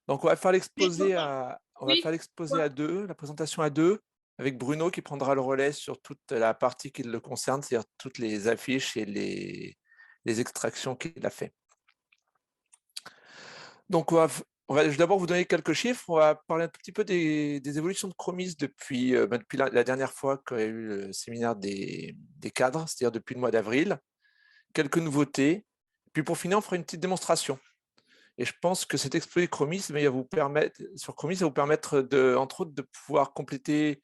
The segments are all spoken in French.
Donc, on va faire Mais l'exposé oui, à deux, la présentation à deux, avec Bruno qui prendra le relais sur toute la partie qui le concerne, c'est-à-dire toutes les affiches et les extractions qu'il a fait. Donc, je vais d'abord vous donner quelques chiffres. On va parler un tout petit peu des évolutions de Chromis depuis la dernière fois qu'il y a eu le séminaire des cadres, c'est-à-dire depuis le mois d'avril. Quelques nouveautés. Puis pour finir, on fera une petite démonstration. Et je pense que cet exposé Chromis, va vous permettre, sur Chromis, ça va vous permettre entre autres, de pouvoir compléter,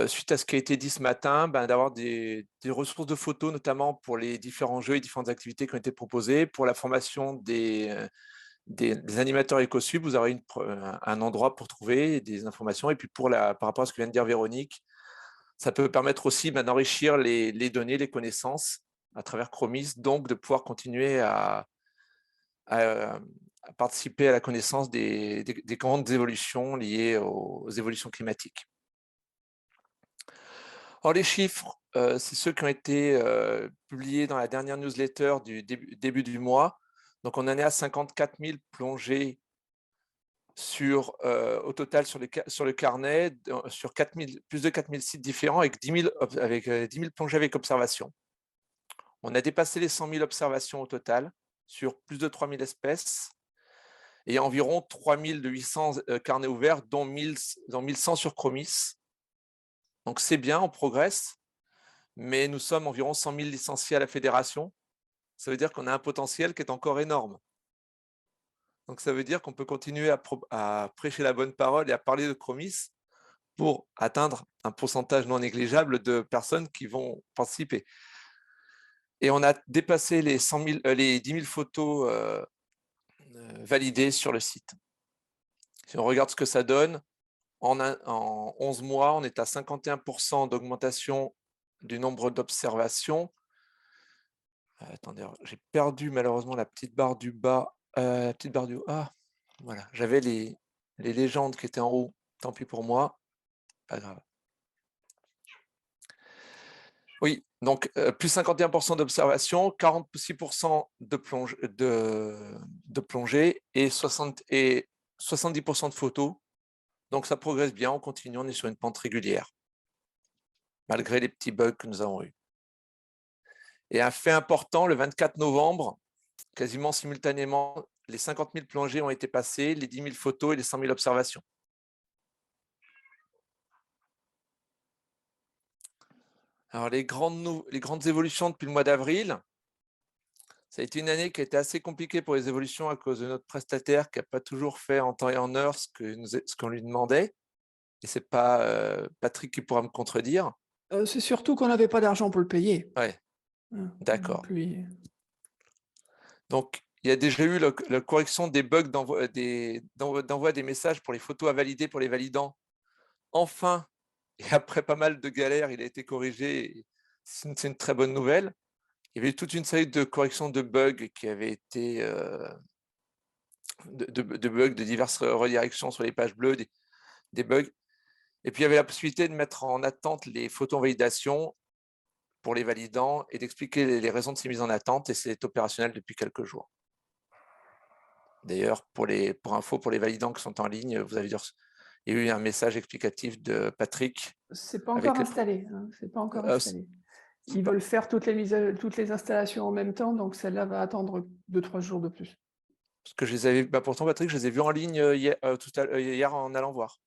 suite à ce qui a été dit ce matin, d'avoir des ressources de photos, notamment pour les différents jeux et différentes activités qui ont été proposées, pour la formation des animateurs Ecosub, vous aurez un endroit pour trouver des informations. Et puis par rapport à ce que vient de dire Véronique, ça peut permettre aussi d'enrichir les données, les connaissances à travers Chromis, donc de pouvoir continuer à, à participer à la connaissance des grandes évolutions liées aux évolutions climatiques. Or, les chiffres, c'est ceux qui ont été publiés dans la dernière newsletter du début du mois. Donc, on en est à 54 000 plongées au total sur le carnet, sur plus de 4 000 sites différents avec 10 000 plongées avec observation. On a dépassé les 100 000 observations au total sur plus de 3 000 espèces et environ 3 800 carnets ouverts, dont 1 100 sur Chromis. Donc c'est bien, on progresse, mais nous sommes environ 100 000 licenciés à la fédération. Ça veut dire qu'on a un potentiel qui est encore énorme. Donc ça veut dire qu'on peut continuer à prêcher la bonne parole et à parler de Chromis pour atteindre un pourcentage non négligeable de personnes qui vont participer. Et on a dépassé les 10 000 photos validées sur le site. Si on regarde ce que ça donne, en 11 mois, on est à 51% d'augmentation du nombre d'observations. Attendez, j'ai perdu malheureusement la petite barre du bas. La petite barre du haut. Ah, voilà, j'avais les légendes qui étaient en haut. Tant pis pour moi, pas grave. Oui, donc plus 51% d'observation, 46% de plongée et 70% de photos. Donc ça progresse bien, on continue, on est sur une pente régulière, malgré les petits bugs que nous avons eus. Et un fait important, le 24 novembre, quasiment simultanément, les 50 000 plongées ont été passées, les 10 000 photos et les 100 000 observations. Alors les grandes évolutions depuis le mois d'avril, ça a été une année qui a été assez compliquée pour les évolutions à cause de notre prestataire qui n'a pas toujours fait en temps et en heure ce qu'on lui demandait. Et c'est pas Patrick qui pourra me contredire. C'est surtout qu'on n'avait pas d'argent pour le payer, Ouais, hein, donc d'accord. lui Donc, il y a déjà eu la correction des bugs d'envoi des messages pour les photos à valider pour les validants. Enfin, et après pas mal de galères, il a été corrigé. C'est une très bonne nouvelle. Il y avait eu toute une série de corrections de bugs qui avaient été de bugs de diverses redirections sur les pages bleues, des bugs. Et puis il y avait la possibilité de mettre en attente les photos en validation pour les validants et d'expliquer les raisons de ces mises en attente, et c'est opérationnel depuis quelques jours. D'ailleurs, pour info, pour les validants qui sont en ligne, il y a eu un message explicatif de Patrick c'est pas encore avec installé, hein, c'est pas encore euh, installé. c'est Ils pas- veulent faire toutes les installations en même temps, donc celle-là va attendre 2-3 jours de plus. parce que pourtant Patrick, je les ai vus en ligne hier en allant voir.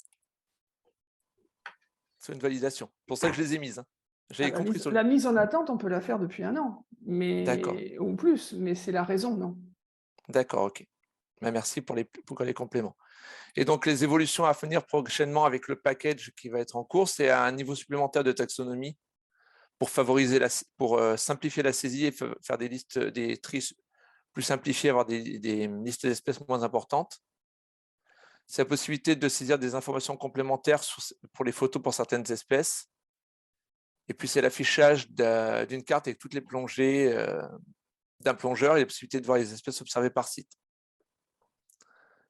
C'est une validation. C'est pour ça que je les ai mises, hein. Ah, J'ai compris la mise en attente, on peut la faire depuis 1 an, D'accord, mais ou plus, mais c'est la raison, non. d'accord, ok. Merci pour les compléments. Et donc, les évolutions à venir prochainement avec le package qui va être en cours, c'est un niveau supplémentaire de taxonomie pour pour simplifier la saisie et faire des tris plus simplifiés, avoir des listes d'espèces moins importantes. C'est la possibilité de saisir des informations complémentaires pour les photos pour certaines espèces. Et puis, c'est l'affichage d'une carte avec toutes les plongées d'un plongeur et la possibilité de voir les espèces observées par site.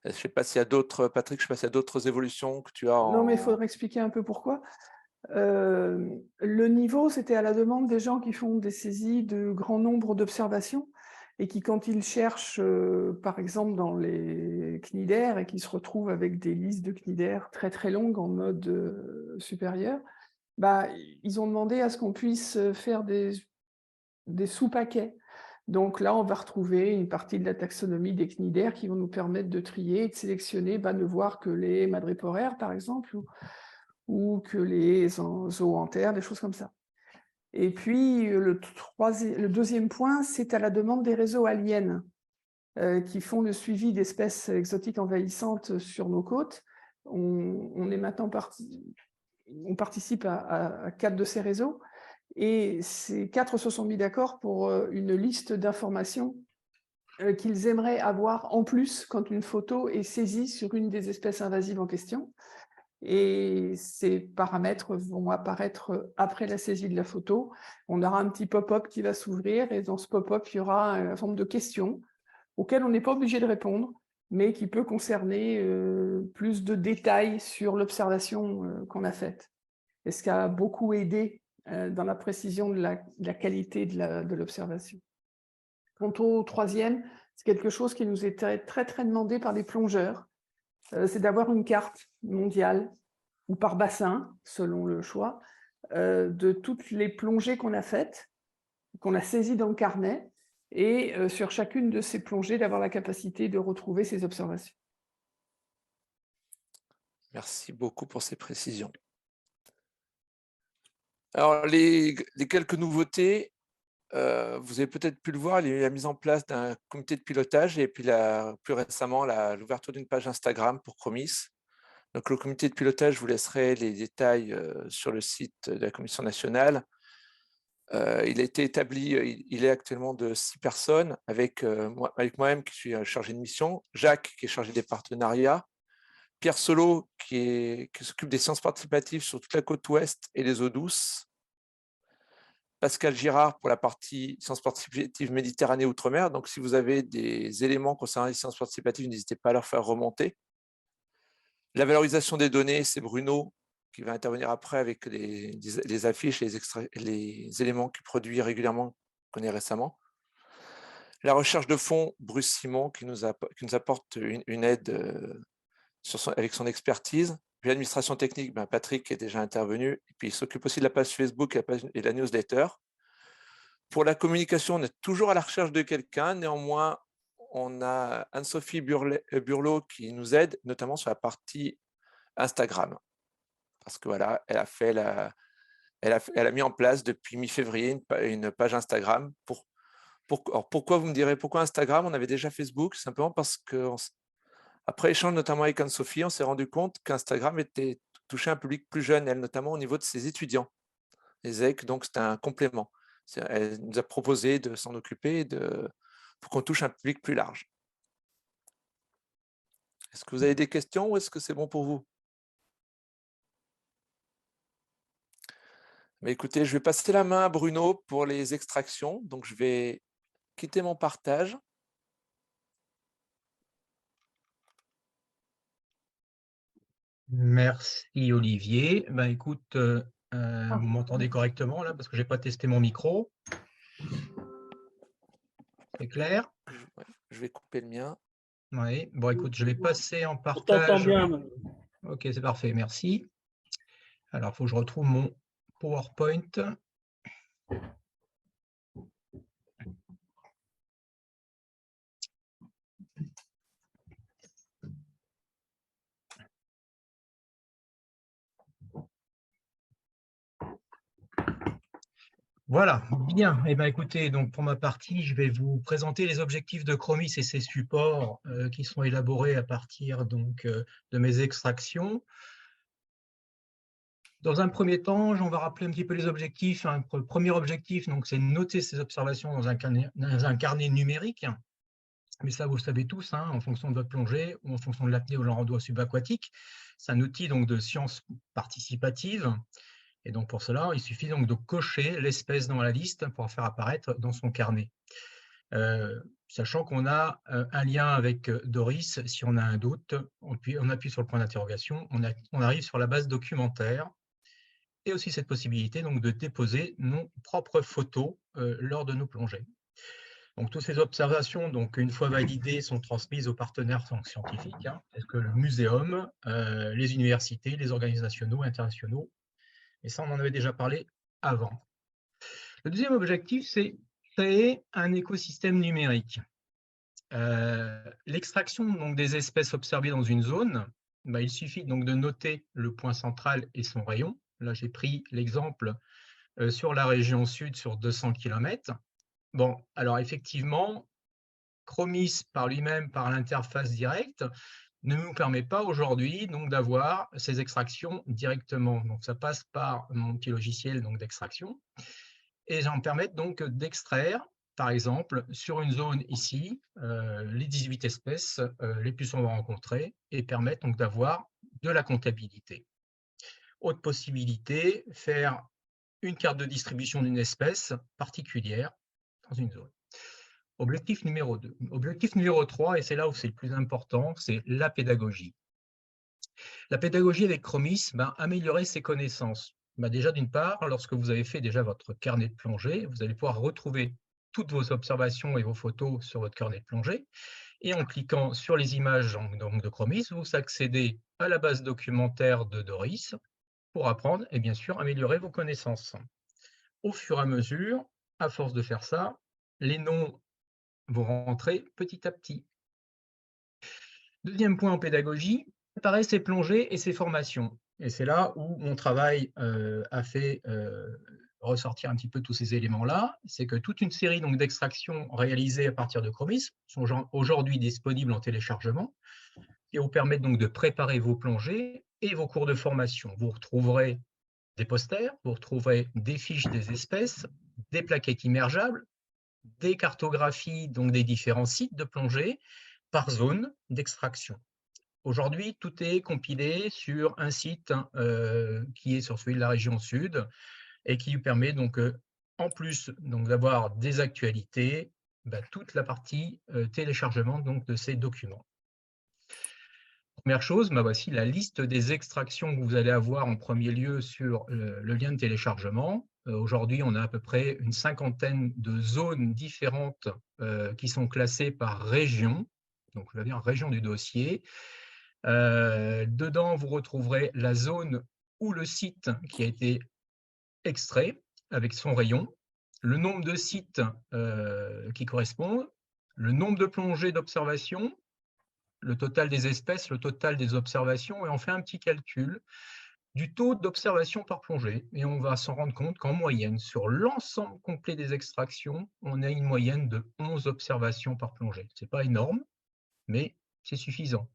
Je ne sais pas s'il y a d'autres, Patrick, je ne sais pas s'il y a d'autres évolutions que tu as Non, mais il en. faudrait expliquer un peu pourquoi. Le niveau, c'était à la demande des gens qui font des saisies de grand nombre d'observations et qui, quand ils cherchent, par exemple, dans les cnidaires et qui se retrouvent avec des listes de cnidaires très, très longues en mode supérieur, bah, ils ont demandé à ce qu'on puisse faire des sous-paquets. Donc là, on va retrouver une partie de la taxonomie des cnidaires qui vont nous permettre de trier et de sélectionner, bah, ne voir que les madréporières, par exemple, ou que les zoanthaires, des choses comme ça. Et puis, le deuxième point, c'est à la demande des réseaux aliens qui font le suivi d'espèces exotiques envahissantes sur nos côtes. On est maintenant on participe à 4 de ces réseaux, et ces 4 se sont mis d'accord pour une liste d'informations qu'ils aimeraient avoir en plus quand une photo est saisie sur une des espèces invasives en question. Et ces paramètres vont apparaître après la saisie de la photo. On aura un petit pop-up qui va s'ouvrir, et dans ce pop-up, il y aura un forme de questions auxquelles on n'est pas obligé de répondre, mais qui peut concerner plus de détails sur l'observation qu'on a faite. Et ce qui a beaucoup aidé dans la précision de la qualité de l'observation. Quant au troisième, c'est quelque chose qui nous est très, très, très demandé par les plongeurs. C'est d'avoir une carte mondiale, ou par bassin, selon le choix, de toutes les plongées qu'on a faites, qu'on a saisies dans le carnet, et sur chacune de ces plongées, d'avoir la capacité de retrouver ces observations. Merci beaucoup pour ces précisions. Alors, les quelques nouveautés, vous avez peut-être pu le voir, il y a eu la mise en place d'un comité de pilotage et puis plus récemment l'ouverture d'une page Instagram pour Chromis. Donc le comité de pilotage, je vous laisserai les détails sur le site de la Commission nationale. Il a été établi, il est actuellement de 6 personnes, avec moi-même qui suis chargé de mission, Jacques qui est chargé des partenariats, Pierre Solo qui s'occupe des sciences participatives sur toute la côte ouest et les eaux douces, Pascal Girard pour la partie sciences participatives Méditerranée Outre-mer. Donc, si vous avez des éléments concernant les sciences participatives, n'hésitez pas à leur faire remonter. La valorisation des données, c'est Bruno qui va intervenir après avec les affiches, les éléments qu'il produit régulièrement, qu'on connaît récemment. La recherche de fonds, Bruce Simon qui nous apporte une aide avec son expertise. Puis l'administration technique, Patrick qui est déjà intervenu. Et puis il s'occupe aussi de la page Facebook et la newsletter. Pour la communication, on est toujours à la recherche de quelqu'un. Néanmoins, on a Anne-Sophie Burlot qui nous aide, notamment sur la partie Instagram. Parce que voilà, elle a mis en place depuis mi-février une page Instagram. Alors pourquoi, vous me direz, pourquoi Instagram? On avait déjà Facebook, simplement parce que après échange notamment avec Anne-Sophie, on s'est rendu compte qu'Instagram touchait un public plus jeune, elle notamment au niveau de ses étudiants, les EC, donc c'était un complément. Elle nous a proposé de s'en occuper pour qu'on touche un public plus large. Est-ce que vous avez des questions ou est-ce que c'est bon pour vous? Mais écoutez, je vais passer la main à Bruno pour les extractions. Donc, je vais quitter mon partage. Merci Olivier. Écoute, vous m'entendez correctement là parce que je n'ai pas testé mon micro. C'est clair? Je vais couper le mien. Oui. Bon, écoute, je vais passer en partage. On t'entend bien. Ok, c'est parfait, merci. Alors, il faut que je retrouve mon PowerPoint. Voilà, bien. Écoutez, donc pour ma partie, je vais vous présenter les objectifs de Chromis et ses supports qui sont élaborés à partir donc, de mes extractions. Dans un premier temps, on va rappeler un petit peu les objectifs. Le premier objectif, c'est noter ces observations dans un carnet numérique. Mais ça, vous le savez tous, en fonction de votre plongée ou en fonction de l'apnée ou de l'enrando subaquatique. C'est un outil donc, de sciences participatives. Et donc, pour cela, il suffit donc de cocher l'espèce dans la liste pour faire apparaître dans son carnet. Sachant qu'on a un lien avec Doris, si on a un doute, on appuie sur le point d'interrogation, on arrive sur la base documentaire, et aussi cette possibilité donc, de déposer nos propres photos lors de nos plongées. Donc, toutes ces observations, donc, une fois validées, sont transmises aux partenaires scientifiques, hein, tels que le muséum, les universités, les organismes nationaux, internationaux. Et ça, on en avait déjà parlé avant. Le deuxième objectif, c'est créer un écosystème numérique. L'extraction donc, des espèces observées dans une zone, bah, il suffit donc de noter le point central et son rayon. Là, j'ai pris l'exemple sur la région sud sur 200 km. Bon, alors effectivement, Chromis par lui-même, par l'interface directe, ne nous permet pas aujourd'hui donc d'avoir ces extractions directement. Donc ça passe par mon petit logiciel d'extraction et j'en permet donc d'extraire, par exemple, sur une zone ici, les 18 espèces les plus souvent rencontrées et permettent donc d'avoir de la comptabilité. Autre possibilité, faire une carte de distribution d'une espèce particulière dans une zone. Objectif numéro 2. Objectif numéro 3, et c'est là où c'est le plus important, c'est la pédagogie. La pédagogie avec Chromis, améliorer ses connaissances. Déjà, d'une part, lorsque vous avez fait déjà votre carnet de plongée, vous allez pouvoir retrouver toutes vos observations et vos photos sur votre carnet de plongée. Et en cliquant sur les images donc, de Chromis, vous accédez à la base documentaire de Doris pour apprendre et bien sûr améliorer vos connaissances. Au fur et à mesure, à force de faire ça, les noms vont rentrer petit à petit. Deuxième point en pédagogie, préparer ses plongées et ses formations. Et c'est là où mon travail a fait ressortir un petit peu tous ces éléments-là. C'est que toute une série d'extractions réalisées à partir de Chromis sont aujourd'hui disponibles en téléchargement et vous permettent donc de préparer vos plongées et vos cours de formation. Vous retrouverez des posters, vous retrouverez des fiches des espèces, des plaquettes immergeables, des cartographies donc des différents sites de plongée par zone d'extraction. Aujourd'hui, tout est compilé sur un site qui est sur celui de la région sud et qui permet donc, en plus d'avoir des actualités, toute la partie téléchargement donc, de ces documents. Première chose, voici la liste des extractions que vous allez avoir en premier lieu sur le lien de téléchargement. Aujourd'hui, on a à peu près une cinquantaine de zones différentes qui sont classées par région, donc je vais dire région du dossier. Dedans, vous retrouverez la zone ou le site qui a été extrait avec son rayon, le nombre de sites qui correspondent, le nombre de plongées d'observation, le total des espèces, le total des observations, et on fait un petit calcul du taux d'observation par plongée. Et on va s'en rendre compte qu'en moyenne, sur l'ensemble complet des extractions, on a une moyenne de 11 observations par plongée. Ce n'est pas énorme, mais c'est suffisant.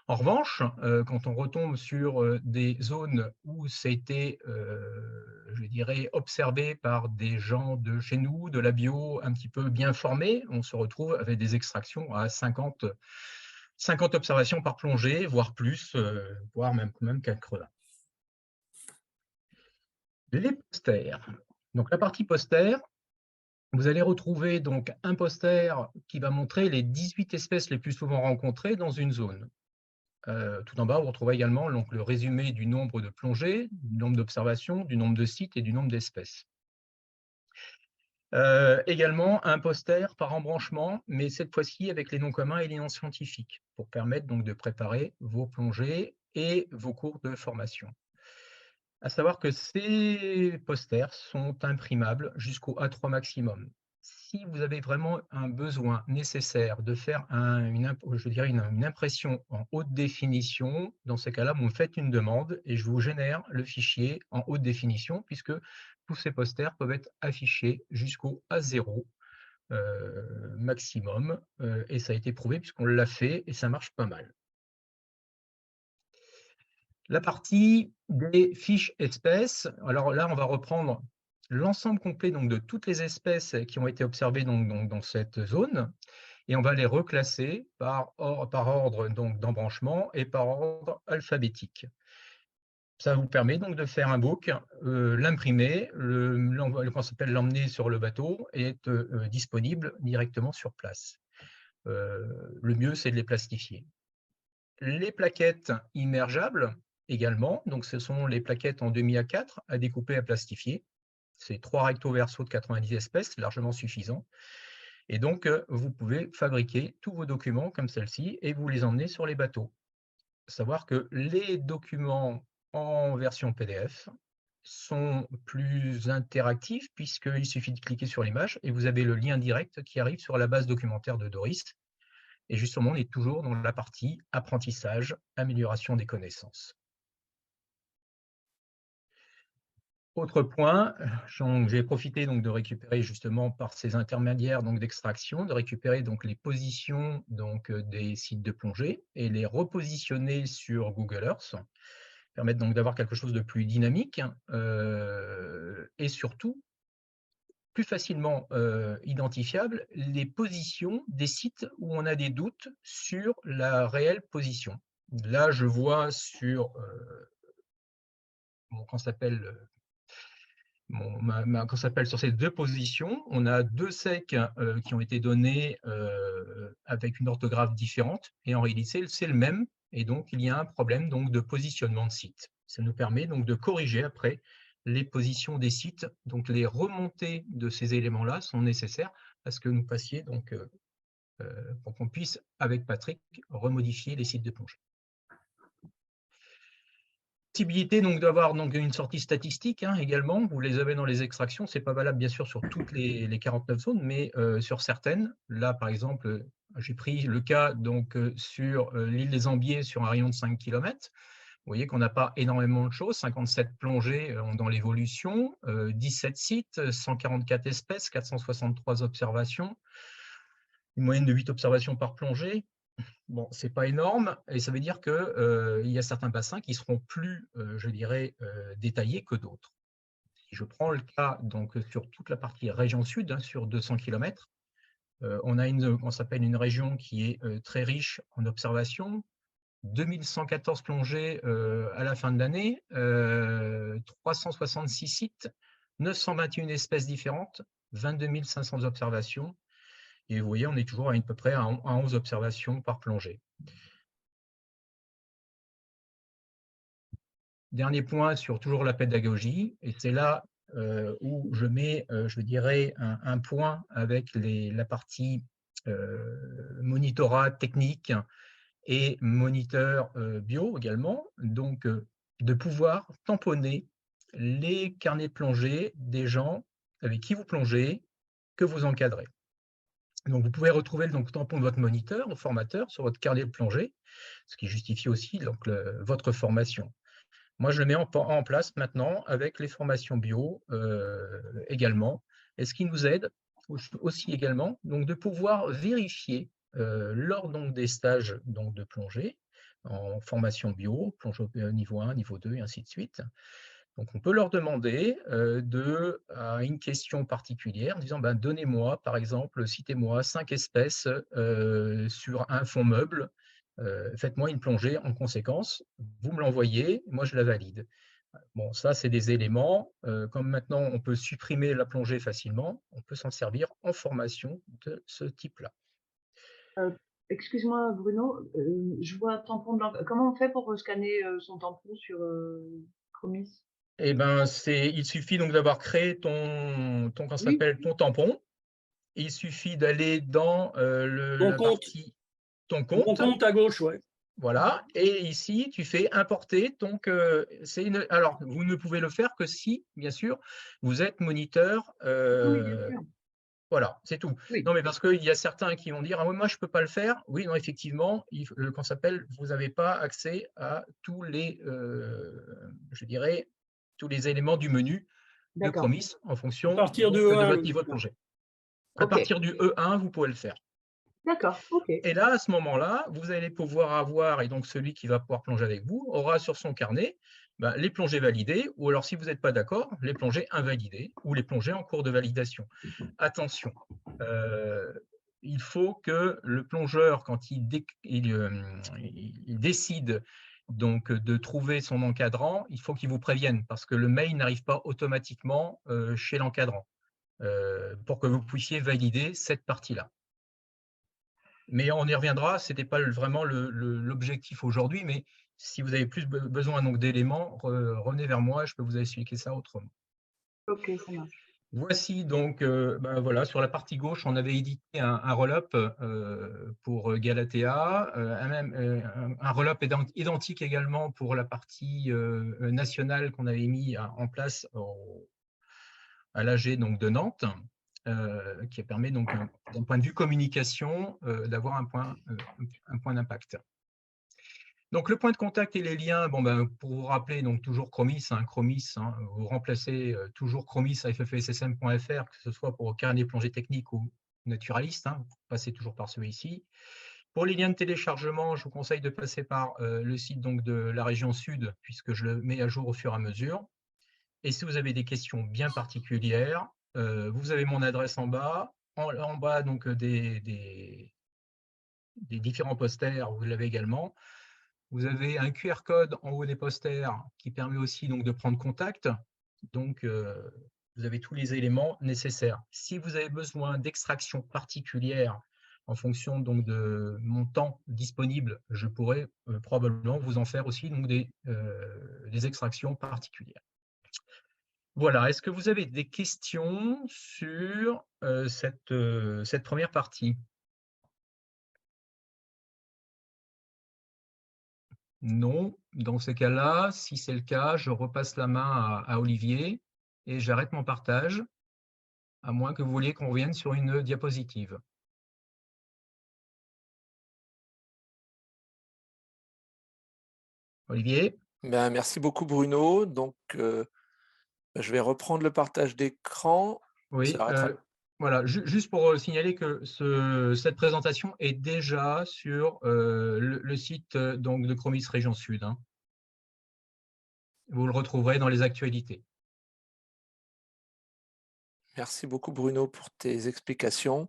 En revanche, quand on retombe sur des zones où c'était, je dirais, observé par des gens de chez nous, de la bio un petit peu bien formés, on se retrouve avec des extractions à 50 observations par plongée, voire plus, voire même 80. Les posters. Donc la partie poster, vous allez retrouver donc un poster qui va montrer les 18 espèces les plus souvent rencontrées dans une zone. Tout en bas, vous retrouvez également donc, le résumé du nombre de plongées, du nombre d'observations, du nombre de sites et du nombre d'espèces. Également un poster par embranchement, mais cette fois-ci avec les noms communs et les noms scientifiques, pour permettre donc de préparer vos plongées et vos cours de formation. À savoir que ces posters sont imprimables jusqu'au A3 maximum. Si vous avez vraiment un besoin nécessaire de faire une impression en haute définition, dans ces cas-là, vous me faites une demande et je vous génère le fichier en haute définition, puisque tous ces posters peuvent être affichés jusqu'au A0 maximum, et ça a été prouvé puisqu'on l'a fait et ça marche pas mal. La partie des fiches espèces, alors là, on va reprendre l'ensemble complet donc, de toutes les espèces qui ont été observées donc, dans cette zone, et on va les reclasser par ordre d'embranchement et par ordre alphabétique. Ça vous permet donc de faire un book, l'imprimer, qu'on s'appelle l'emmener sur le bateau et être disponible directement sur place. Le mieux, c'est de les plastifier. Les plaquettes immergeables également, donc ce sont les plaquettes en demi A4 à découper, à plastifier. C'est 3 recto verso de 90 espèces, largement suffisant. Et donc, vous pouvez fabriquer tous vos documents comme celle-ci et vous les emmener sur les bateaux. Savoir que les documents en version PDF sont plus interactifs puisqu'il suffit de cliquer sur l'image et vous avez le lien direct qui arrive sur la base documentaire de Doris. Et justement, on est toujours dans la partie apprentissage, amélioration des connaissances. Autre point, j'ai profité donc de récupérer justement par ces intermédiaires d'extraction, de récupérer donc les positions des sites de plongée et les repositionner sur Google Earth, permettre donc d'avoir quelque chose de plus dynamique et surtout plus facilement identifiable les positions des sites où on a des doutes sur la réelle position. Là, je vois sur qu'on s'appelle sur ces deux positions, on a deux secs qui ont été donnés avec une orthographe différente, et en réalité, c'est le même, et donc il y a un problème de positionnement de site. Ça nous permet donc de corriger après les positions des sites, donc les remontées de ces éléments-là sont nécessaires parce que nous passions pour qu'on puisse, avec Patrick, remodifier les sites de plongée. Possibilité d'avoir une sortie statistique également, vous les avez dans les extractions, c'est pas valable bien sûr sur toutes les 49 zones, mais sur certaines. Là par exemple, j'ai pris le cas sur l'île des Ambiers sur un rayon de 5 km. Vous voyez qu'on n'a pas énormément de choses, 57 plongées dans l'évolution, 17 sites, 144 espèces, 463 observations, une moyenne de 8 observations par plongée. Bon, c'est pas énorme, et ça veut dire qu'il y a certains bassins qui seront plus, je dirais, détaillés que d'autres. Si je prends le cas sur toute la partie région sud, sur 200 km, on a on s'appelle une région qui est très riche en observations, 2114 plongées à la fin de l'année, 366 sites, 921 espèces différentes, 22 500 observations. Et vous voyez, on est toujours à peu près à 11 observations par plongée. Dernier point sur toujours la pédagogie, et c'est là où je mets, je dirais, un point avec la partie monitorat technique et moniteur bio également, donc de pouvoir tamponner les carnets de plongée des gens avec qui vous plongez, que vous encadrez. Donc, vous pouvez retrouver le tampon de votre moniteur ou formateur sur votre carnet de plongée, ce qui justifie aussi votre formation. Moi, je le mets en place maintenant avec les formations bio également, et ce qui nous aide aussi également de pouvoir vérifier lors des stages de plongée en formation bio, plongée niveau 1, niveau 2 et ainsi de suite. Donc, on peut leur demander à une question particulière, en disant donnez-moi, par exemple, citez-moi 5 espèces sur un fond meuble, faites-moi une plongée en conséquence, vous me l'envoyez, moi je la valide. Bon, ça, c'est des éléments. Comme maintenant, on peut supprimer la plongée facilement, on peut s'en servir en formation de ce type-là. Excuse-moi, Bruno, je vois tampon blanc. Comment on fait pour scanner son tampon sur Chromis? Eh ben, il suffit d'avoir créé ton tampon. Il suffit d'aller dans ton compte. Mon compte à gauche, ouais. Voilà, et ici, tu fais importer. Donc, alors, vous ne pouvez le faire que si, bien sûr, vous êtes moniteur. Oui, bien sûr. Voilà, c'est tout. Oui. Non, mais parce qu'il y a certains qui vont dire, ah, moi, je ne peux pas le faire. Oui, non, effectivement, vous n'avez pas accès à tous les, je dirais, tous les éléments du menu de Chromis en fonction de votre niveau de plongée. À partir du E1, vous pouvez le faire. D'accord, ok. Et là, à ce moment-là, vous allez pouvoir avoir, et donc celui qui va pouvoir plonger avec vous aura sur son carnet les plongées validées, ou alors si vous n'êtes pas d'accord, les plongées invalidées ou les plongées en cours de validation. Attention, il faut que le plongeur, quand il décide de trouver son encadrant, il faut qu'il vous prévienne, parce que le mail n'arrive pas automatiquement chez l'encadrant pour que vous puissiez valider cette partie-là. Mais on y reviendra, ce n'était pas vraiment l'objectif aujourd'hui, mais si vous avez plus besoin d'éléments, revenez vers moi, je peux vous expliquer ça autrement. Ok, ça marche. Voici donc, voilà, sur la partie gauche, on avait édité un roll-up pour Galatea, un roll-up identique également pour la partie nationale qu'on avait mis en place à l'AG de Nantes, qui permet donc, d'un point de vue communication, d'avoir un point d'impact. Donc, le point de contact et les liens, pour vous rappeler, donc toujours Chromis, vous remplacez toujours Chromis à ffessm.fr, que ce soit pour carnet plongée technique ou naturaliste, vous passez toujours par celui-ci. Pour les liens de téléchargement, je vous conseille de passer par le site de la région Sud, puisque je le mets à jour au fur et à mesure. Et si vous avez des questions bien particulières, vous avez mon adresse en bas. En bas donc, des différents posters, vous l'avez également. Vous avez un QR code en haut des posters qui permet aussi donc de prendre contact. Donc, vous avez tous les éléments nécessaires. Si vous avez besoin d'extraction particulière en fonction donc de mon temps disponible, je pourrais probablement vous en faire aussi donc des extractions particulières. Voilà, est-ce que vous avez des questions sur cette première partie? Non, dans ces cas-là, si c'est le cas, je repasse la main à Olivier et j'arrête mon partage, à moins que vous vouliez qu'on revienne sur une diapositive. Olivier? Merci beaucoup Bruno. Donc, je vais reprendre le partage d'écran. Oui, Ça arrêtera. voilà, juste pour signaler que cette présentation est déjà sur le site donc, de Chromis Région Sud. Vous le retrouverez dans les actualités. Merci beaucoup Bruno pour tes explications.